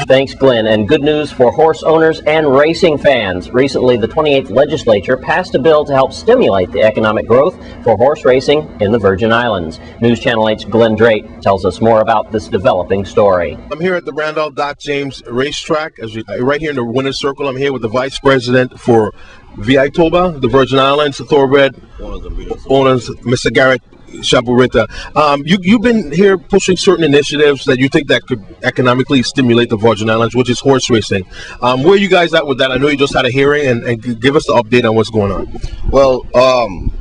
Thanks, Glenn. And good news for horse owners and racing fans. Recently, the 28th legislature passed a bill to help stimulate the economic growth for horse racing in the Virgin Islands. News Channel 8's Glenn Drake tells us more about this developing story. I'm here at the Randolph Doc James racetrack, right here in the winner's circle. I'm here with the vice president for Viatoba, the Virgin Islands Thoroughbred owners, Mr. Garrett Shaburita. You've been here pushing certain initiatives that you think that could economically stimulate the Virgin Islands, which is horse racing. Where are you guys at with that? I know you just had a hearing, and give us the update on what's going on. Well,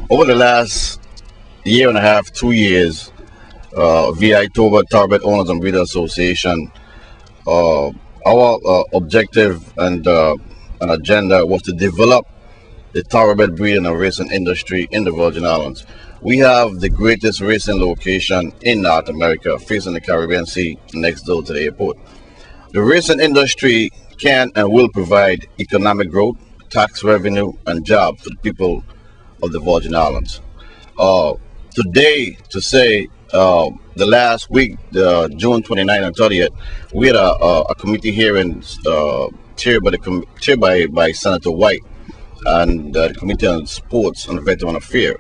over the last year and a half, 2 years, Viatoba Thoroughbred Owners and Breeders Association, our objective and agenda was to develop the thoroughbred breeding and racing industry in the Virgin Islands. We have the greatest racing location in North America, facing the Caribbean Sea, next door to the airport. The racing industry can and will provide economic growth, tax revenue, and jobs for the people of the Virgin Islands. Today, to say, the last week, June 29th and 30th, we had a committee hearing chaired by Senator White and the Committee on Sports and Veteran Affairs.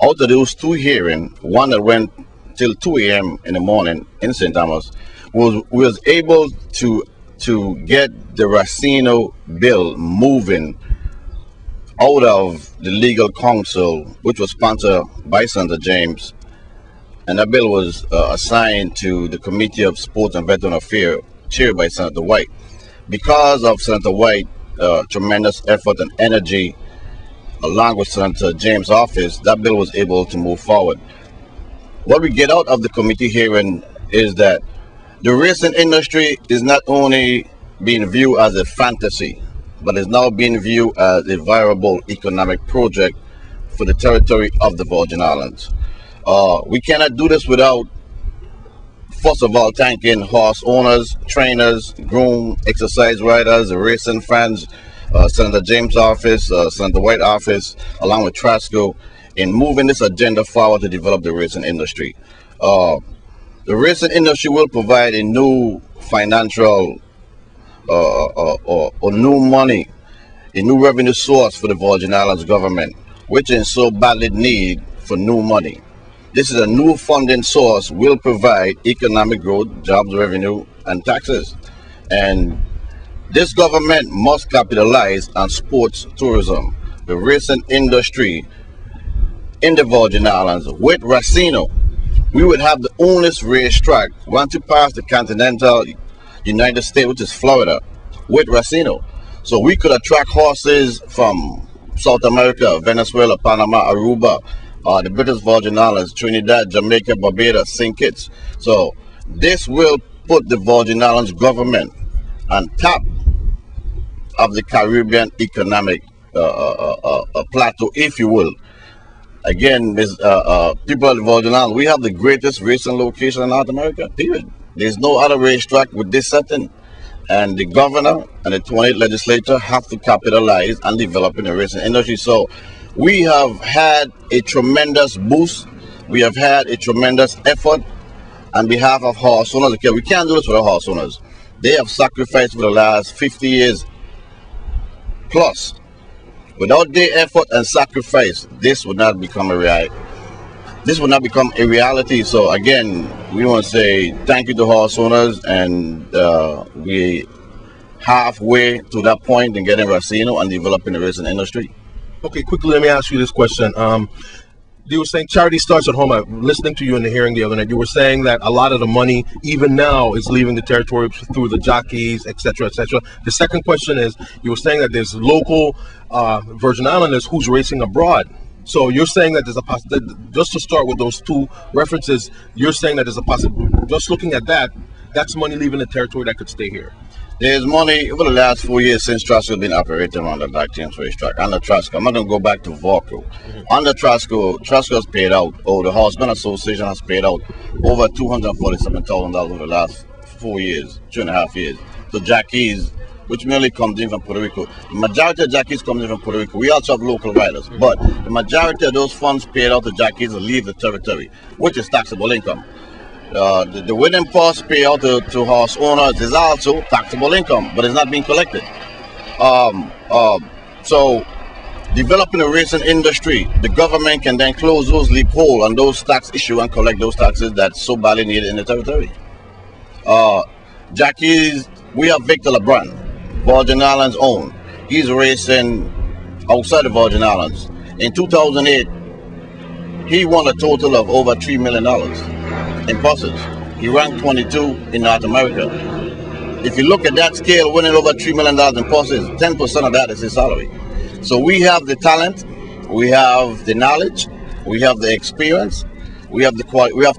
Out of those two hearings, one that went till 2 a.m. in the morning in St. Thomas, was able to get the Racino bill moving out of the legal council, which was sponsored by Senator James, and that bill was assigned to the Committee of Sports and Veteran Affairs, chaired by Senator White. Because of Senator White's tremendous effort and energy, along with Senator James' office, that bill was able to move forward. What we get out of the committee hearing is that the racing industry is not only being viewed as a fantasy, but is now being viewed as a viable economic project for the territory of the Virgin Islands. We cannot do this without, first of all, thanking horse owners, trainers, groom, exercise riders, racing fans, Senator James' office, Senator White's office, along with Trasco, in moving this agenda forward to develop the racing industry. The racing industry will provide a new financial or new money, a new revenue source for the Virgin Islands government, which is so badly need for new money. This is a new funding source, will provide economic growth, jobs, revenue, and taxes. And this government must capitalize on sports tourism, the racing industry in the Virgin Islands. With Racino, we would have the only racetrack once you pass the continental United States, which is Florida, with Racino. So we could attract horses from South America, Venezuela, Panama, Aruba, the British Virgin Islands, Trinidad, Jamaica, Barbados, St. Kitts. So this will put the Virgin Islands government on top of the Caribbean economic plateau, if you will. Again, this, people of the Virgin Islands, we have the greatest racing location in North America, period. There's no other racetrack with this setting. And the governor and the 28th legislature have to capitalize on developing the racing industry. So we have had a tremendous boost. We have had a tremendous effort on behalf of horse owners. Okay, we can't do this without horse owners. They have sacrificed for the last 50 years plus. Without their effort and sacrifice, this would not become a reality. This would not become a reality. So again, we want to say thank you to horse owners, and we halfway to that point in getting Racino and developing the racing industry. Okay, quickly, let me ask you this question. You were saying charity starts at home. I'm listening to you in the hearing the other night. You were saying that a lot of the money, even now, is leaving the territory through the jockeys, etc., etc. The second question is, you were saying that there's local Virgin Islanders who's racing abroad. So you're saying that there's a possibility, just to start with those two references, you're saying that there's a possibility, just looking at that, that's money leaving the territory that could stay here. There's money over the last 4 years since Trasco has been operating on the Doc James racetrack. Under Trasco, I'm not going to go back to Vorco. Under Trasco has paid out, or the Horseman Association has paid out over $247,000 over the last 4 years, 2.5 years. So jockeys, which mainly comes in from Puerto Rico. The majority of jockeys comes in from Puerto Rico. We also have local riders, but the majority of those funds paid out to jockeys will leave the territory, which is taxable income. The winning purse payout to horse owners is also taxable income, but it's not being collected. So developing a racing industry, the government can then close those loopholes on those tax issues and collect those taxes that's so badly needed in the territory. Jackies, we have Victor LeBrun, Virgin Islands own. He's racing outside the Virgin Islands. In 2008, he won a total of over $3 million in purses. He ranked 22 in North America. If you look at that scale, winning over $3 million in purses, 10% of that is his salary. So we have the talent, we have the knowledge, we have the experience, we have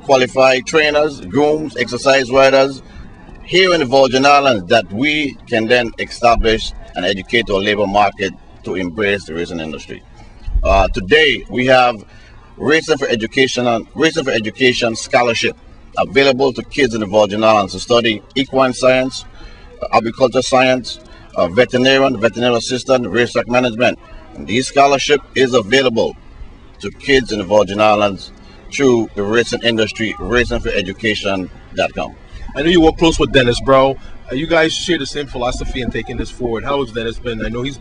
qualified trainers, grooms, exercise riders here in the Virgin Islands that we can then establish and educate our labor market to embrace the racing industry. Today we have Racing for Education scholarship available to kids in the Virgin Islands to study equine science, agriculture science, veterinary assistant, racetrack management. And this scholarship is available to kids in the Virgin Islands through the racing industry, racingforeducation.com. I know you work close with Dennis, bro. You guys share the same philosophy in taking this forward. How has Dennis been? I know he's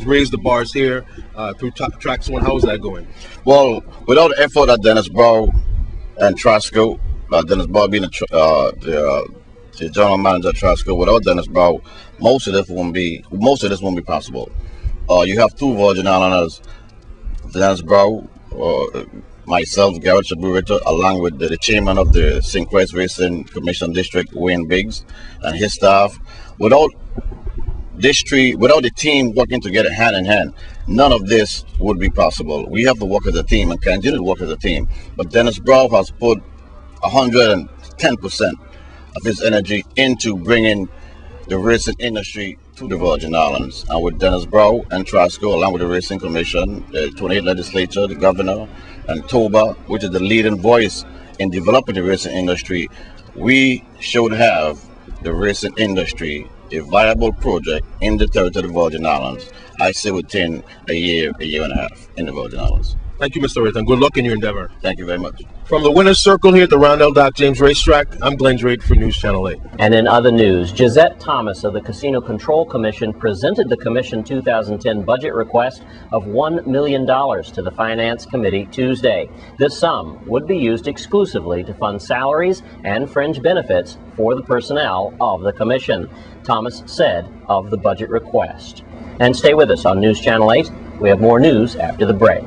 raised the bars here through Tracks One. How is that going? Well, without the effort of Dennis Brow and Trasco, Dennis Brow being the general manager of Trasco, without Dennis Brow, most of this won't be possible. You have two Virgin Islanders, Dennis Brow, myself, Garrett Shaburita, along with the chairman of the St. Croix Racing Commission District, Wayne Biggs, and his staff. Without the team working together hand in hand, none of this would be possible. We have to work as a team and continue to work as a team. But Dennis Brow has put 110% of his energy into bringing the racing industry to the Virgin Islands. And with Dennis Brow and Trasco, along with the Racing Commission, the 28th Legislature, the Governor, and TOBA, which is the leading voice in developing the racing industry, we should have the racing industry a viable project in the territory of the Virgin Islands, I say within a year and a half in the Virgin Islands. Thank you, Mr. Rayton. Good luck in your endeavor. Thank you very much. From the winner's circle here at the Rondell Doc James Racetrack, I'm Glenn Drake for News Channel 8. And in other news, Gisette Thomas of the Casino Control Commission presented the Commission 2010 budget request of $1 million to the Finance Committee Tuesday. This sum would be used exclusively to fund salaries and fringe benefits for the personnel of the Commission, Thomas said of the budget request. And stay with us on News Channel 8. We have more news after the break.